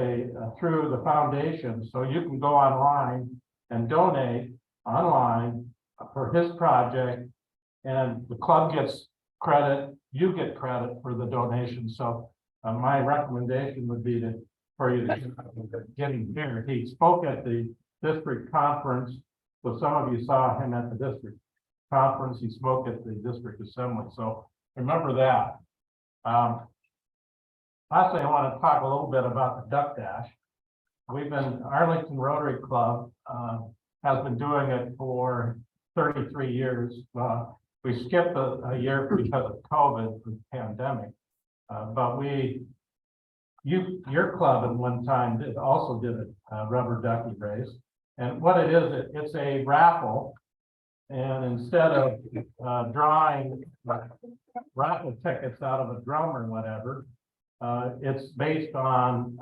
through the foundation, so you can go online and donate online for his project, and the club gets credit, you get credit for the donation. So my recommendation would be for you to get him here. He spoke at the district conference, so some of you saw him at the district conference. He spoke at the district assembly, so remember that. Lastly, I want to talk a little bit about the Duck Dash. Arlington Rotary Club has been doing it for 33 years. We skipped a year because of COVID, the pandemic. But your club at one time also did a rubber ducky race. And what it is, it's a raffle. And instead of drawing raffle tickets out of a drum or whatever, it's based on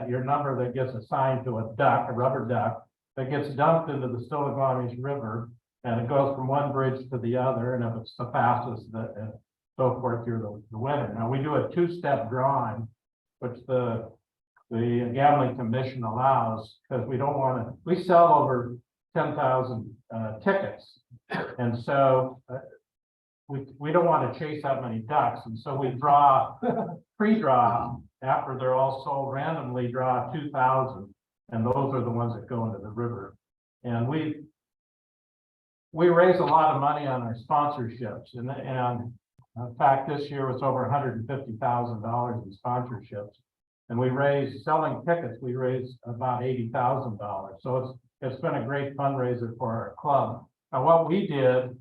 your number that gets assigned to a duck, a rubber duck, that gets dumped into the Stillaguamish River, and it goes from one bridge to the other, and if it's the fastest, and so forth, you're the winner. Now, we do a two-step drawing, which the gambling commission allows, because we sell over 10,000 tickets, and so we don't want to chase that many ducks, and so we pre-draw after they're all sold, randomly draw 2,000, and those are the ones that go into the river. And we raise a lot of money on our sponsorships, and in fact, this year was over $150,000 in sponsorships, and selling tickets, we raised about $80,000. So it's been a great fundraiser for our club. Now, what we did,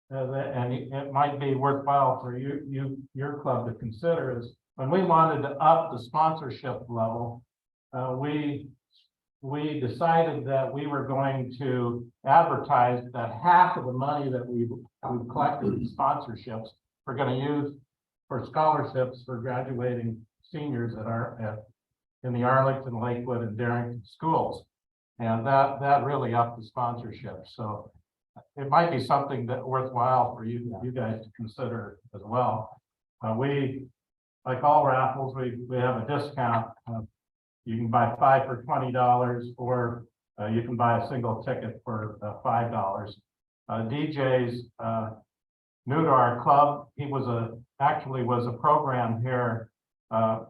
and it might be worthwhile for your club to consider, is when we wanted to up the sponsorship level, we decided that we were going to advertise that half of the money that we've collected in sponsorships we're going to use for scholarships for graduating seniors in the Arlington, Lakewood, and Darrington schools, and that really upped the sponsorship. So it might be something that worthwhile for you guys to consider as well. Like all raffles, we have a discount. You can buy 5 for $20, or you can buy a single ticket for $5. DJ's new to our club. He actually was a program here a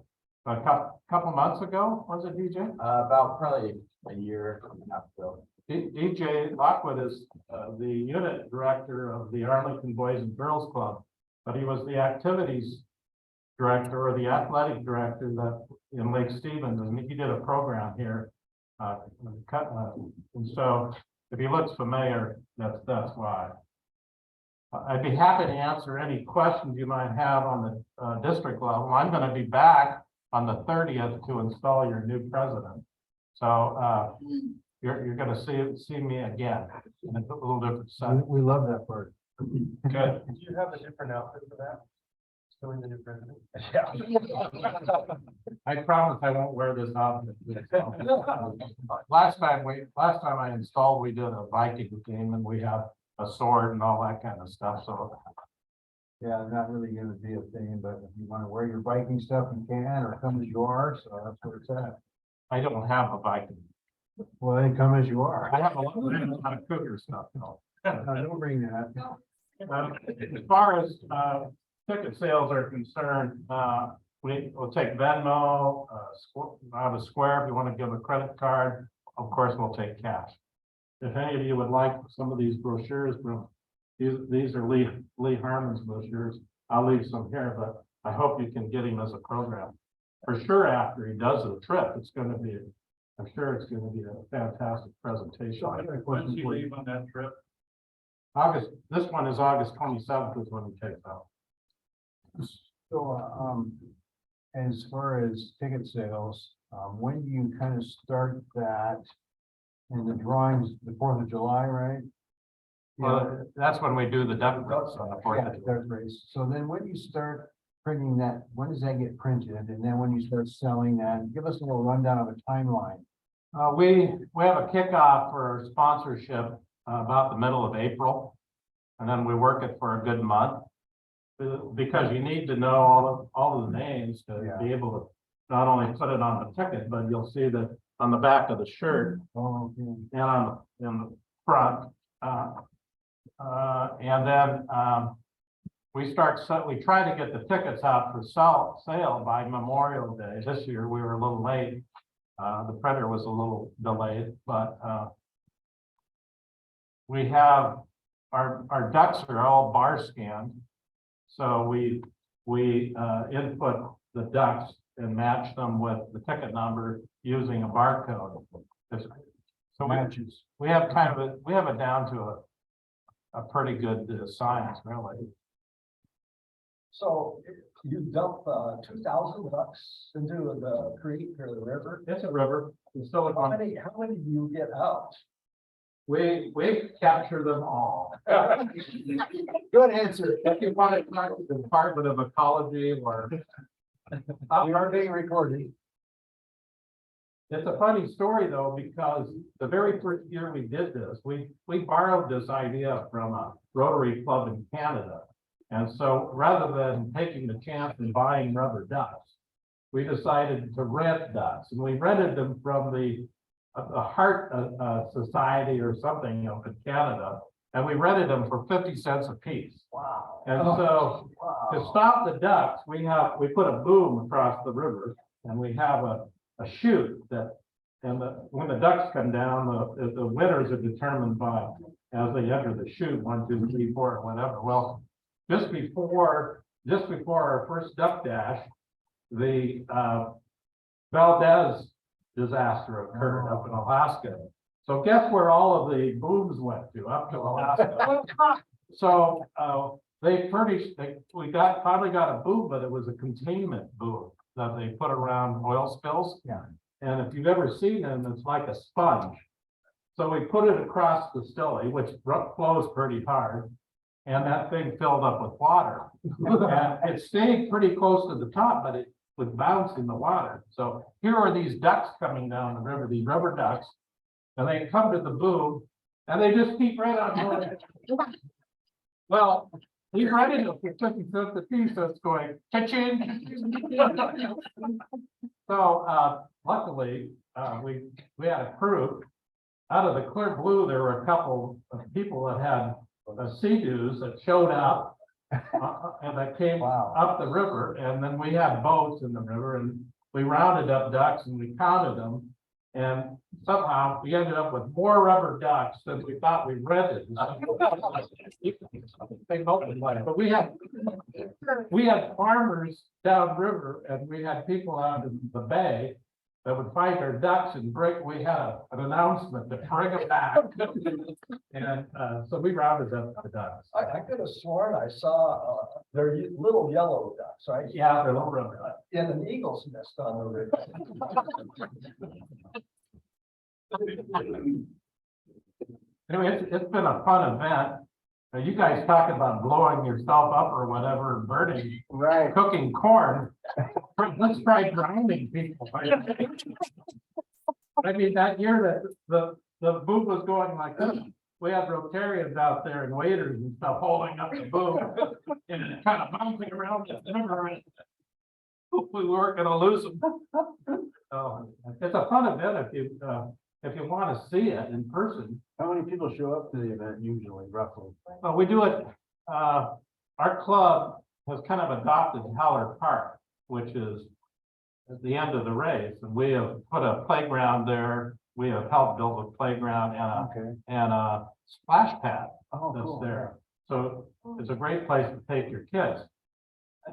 couple months ago. Was it, DJ? About probably a year and a half ago. DJ Lockwood is the unit director of the Arlington Boys and Girls Club, but he was the activities director or the athletic director in Lake Stevens, and he did a program here. And so if he looks familiar, that's why. I'd be happy to answer any questions you might have on the district level. I'm going to be back on the 30th to install your new president. So you're going to see me again in a little different setting. We love that part. Good. Did you have a different outfit for that? Still the new president? Yeah. I promise I won't wear this outfit. Last time I installed, we did a Viking game, and we have a sword and all that kind of stuff. So Yeah, not really gonna be a thing, but if you wanna wear your Viking stuff, you can, or come as you are, so that's where it's at. I don't have a Viking. Well, then come as you are. I have a lot of cougar stuff. No. Don't bring that. As far as ticket sales are concerned, we'll take Venmo, out of Square if you want to give a credit card, of course, we'll take cash. If any of you would like some of these brochures from, these are Lee Harmon's brochures. I'll leave some here, but I hope you can get him as a program. For sure, after he does the trip, it's gonna be, I'm sure it's gonna be a fantastic presentation. I got a question for you. On that trip? August, this one is August 27th is when he takes out. So, as far as ticket sales, when do you kind of start that? And the drawings, the 4th of July, right? Well, that's when we do the duck race on the 4th Yeah, of July. duck race. So then when you start printing that, when does that get printed? And then when you start selling that, give us a little rundown of a timeline. We have a kickoff for sponsorship about the middle of April. And then we work it for a good month. Because you need to know all of the names to be able to not only put it on the ticket, but you'll see that on the back of the shirt Oh, okay. and in the front. And then we try to get the tickets out for sale by Memorial Day. This year, we were a little late. The printer was a little delayed, but we have our ducks are all bar scanned. So we input the ducks and match them with the ticket number using a barcode. So Matches. we have it down to a pretty good science, really. So you dump 2,000 ducks into the creek or the river. It's a river. It's still How many do you get out? we capture them all. Good answer. If you want to talk to the Department of Ecology or We are being recorded. it's a funny story though, because the very first year we did this, we borrowed this idea from a Rotary Club in Canada. And so rather than taking the chance and buying rubber ducks, we decided to rent ducks, and we rented them from the Heart Society or something up in Canada, and we rented them for 50 cents a piece. Wow. And so to stop the ducks, we put a boom across the river, and we have a chute that, and when the ducks come down, the winners are determined by, as they enter the chute, 1, 2, 3, 4, or whatever. Well, just before our first duck dash, the Valdez disaster occurred up in Alaska. So guess where all of the booms went to? Up to Alaska. So they finally got a boom, but it was a containment boom that they put around oil spills. Yeah. And if you've ever seen them, it's like a sponge. So we put it across the Stille, which flows pretty hard. And that thing filled up with water. And it stayed pretty close to the top, but it was bouncing the water. So here are these ducks coming down the river, these rubber ducks. And they come to the boom and they just keep right on going. Well, he's renting it for 50 cents a piece, so it's going cha-ching. So luckily, we had a crew. Out of the clear blue, there were a couple of people that had sea-doos that showed up and that came up the river, and then we had boats in the river, and we rounded up ducks and we counted them, and somehow we ended up with more rubber ducks than we thought we rented. They multiplied, but we had farmers downriver, and we had people out in the bay that would find our ducks and we had an announcement to bring them back. And so we rounded up the ducks. I could have sworn I saw their little yellow ducks, right? Yeah, they're little rubber ducks. In an eagle's nest on the river. Anyway, it's been a fun event. You guys talk about blowing yourself up or whatever, and burning, Right. cooking corn. Let's try drowning people. I mean, that year that the boom was going like this, we had Rotarians out there and waiters and stuff holding up the boom and kind of bouncing around the river. We weren't gonna lose them. So it's a fun event if you want to see it in person. How many people show up to the event usually, roughly? Well, we do it, our club has kind of adopted Haller Park, which is at the end of the race, and we have put a playground there we have helped build a playground Okay. and a splash pad Oh, that's cool. there. So it's a great place to take your kids.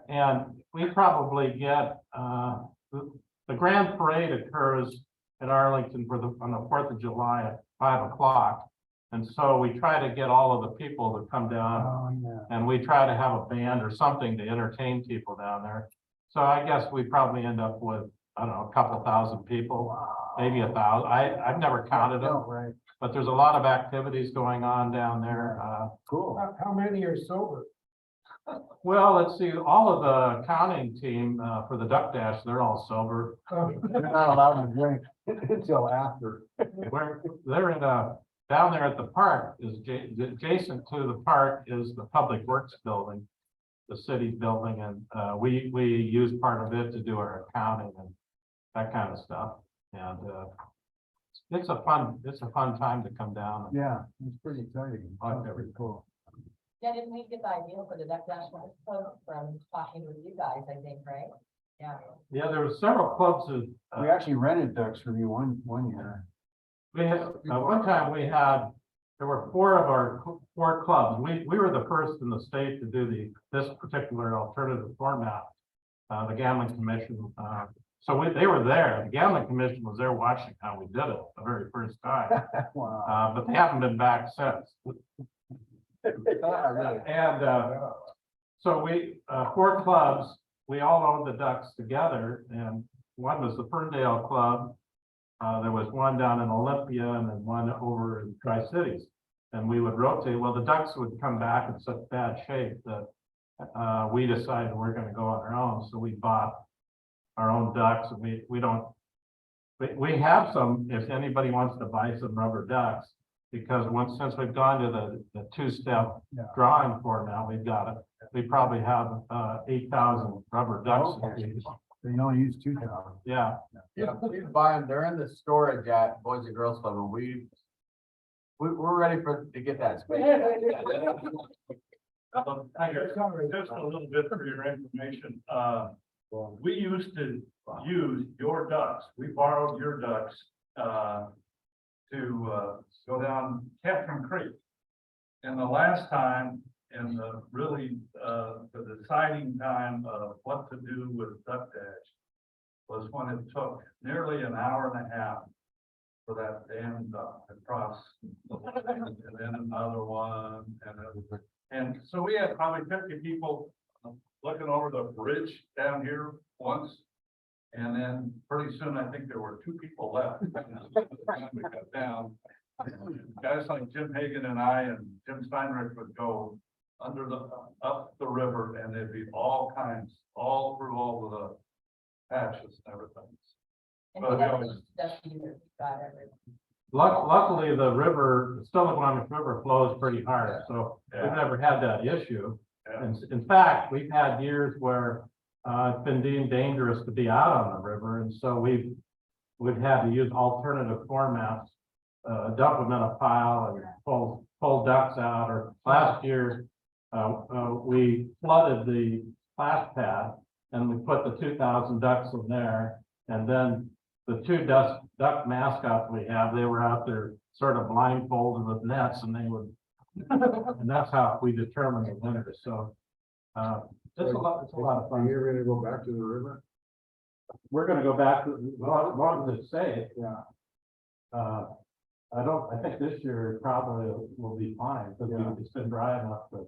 And we probably get, the grand parade occurs in Arlington on the 4th of July at 5 o'clock. And so we try to get all of the people to come down, Oh, yeah. and we try to have a band or something to entertain people down there. So I guess we probably end up with, I don't know, a couple thousand people, maybe 1,000. I've never counted them, Oh, right. but there's a lot of activities going on down there. Cool. How many are sober? Well, let's see, all of the accounting team, for the Duck Dash, they're all sober. They're not allowed to drink until after. They're in down there at the park is adjacent to the park is the Public Works building, the city's building, and we use part of it to do our accounting and that kind of stuff. And it's a fun time to come down. Yeah, it's pretty exciting. Sounds Pretty cool. Yeah, didn't we get the idea for the Duck Dash from talking with you guys, I think, right? Yeah. Yeah, there were several clubs that We actually rented ducks from you one year. we had, one time there were four clubs. We were the first in the state to do this particular alternative format, the Gambling Commission. So they were there. The Gambling Commission was there watching how we did it the very first time. Wow. But they haven't been back since. Really. And so we, 4 clubs, we all owned the ducks together, and one was the Ferndale Club. There was one down in Olympia and then one over in Tri-Cities. And we would rotate. Well, the ducks would come back in such bad shape that we decided we're going to go on our own. So we bought our own ducks, and we have some, if anybody wants to buy some rubber ducks, because since we've gone to the 2-step drawing format, we probably have 8,000 rubber ducks. Okay. So you only use 2,000. Yeah. Yeah, please buy them. They're in the storage at Boys and Girls Club, and we're ready to get that space. Just a little bit for your information, we used to use your ducks, we borrowed your ducks, to go down Catherine Creek. And the last time, and really, the deciding time of what to do with Duck Dash was when it took nearly an hour and a half for that damn duck to cross. And then another one, and so we had probably 50 people looking over the bridge down here once. And then pretty soon, I think there were 2 people left. We got down. Guys like Jim Hagan and I and Jim Steinrich would go up the river, and there'd be all kinds, all through all of the patches and everything. And But that's either got everything. Luckily, the Stillaguamish River flows pretty hard, so we've never had that issue. And in fact, we've had years where it's been deemed dangerous to be out on the river, and so we've had to use alternative formats, dump them in a pile and pull ducks out. Or last year, we flooded the splash pad and we put the 2,000 ducks in there, and then the 2 duck mascots we have, they were out there sort of blindfolded with nets, and they would, and that's how we determine the winner. So it's a lot of fun. You're ready to go back to the river? We're gonna go back to, well, as long as it's safe. Yeah. I think this year probably will be fine, because it's been dry enough that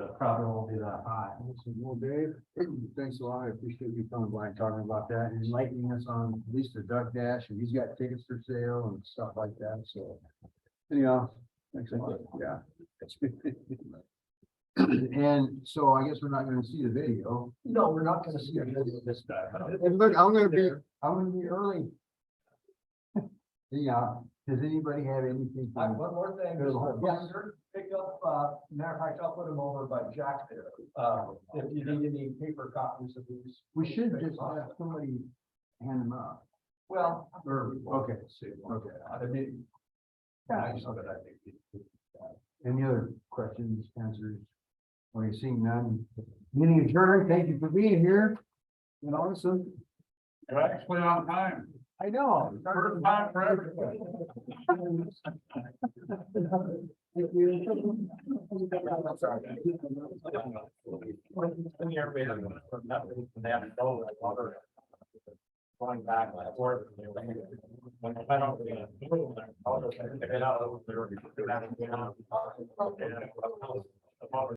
it probably won't be that high. Well, Dave, thanks a lot. I appreciate you coming by and talking about that and enlightening us on at least the Duck Dash, and he's got tickets for sale and stuff like that, so. Anyhow, thanks a lot. Yeah. And so I guess we're not gonna see the video. No, we're not gonna see a video this time. And look, I'm gonna be early. Yeah, does anybody have anything? One more thing, Yes. pick up, matter of fact, I'll put them over by Jack there, if you need any paper copies of these. We should just have somebody hand them out. Well. Okay. Okay. I mean. I just know that I think. Any other questions, answers? Are you seeing none? Meeting adjourned. Thank you for being here. And awesome. You're actually on time. I know. First time for everybody. Going back, like, forth, when I went over the, I was, I got out of there.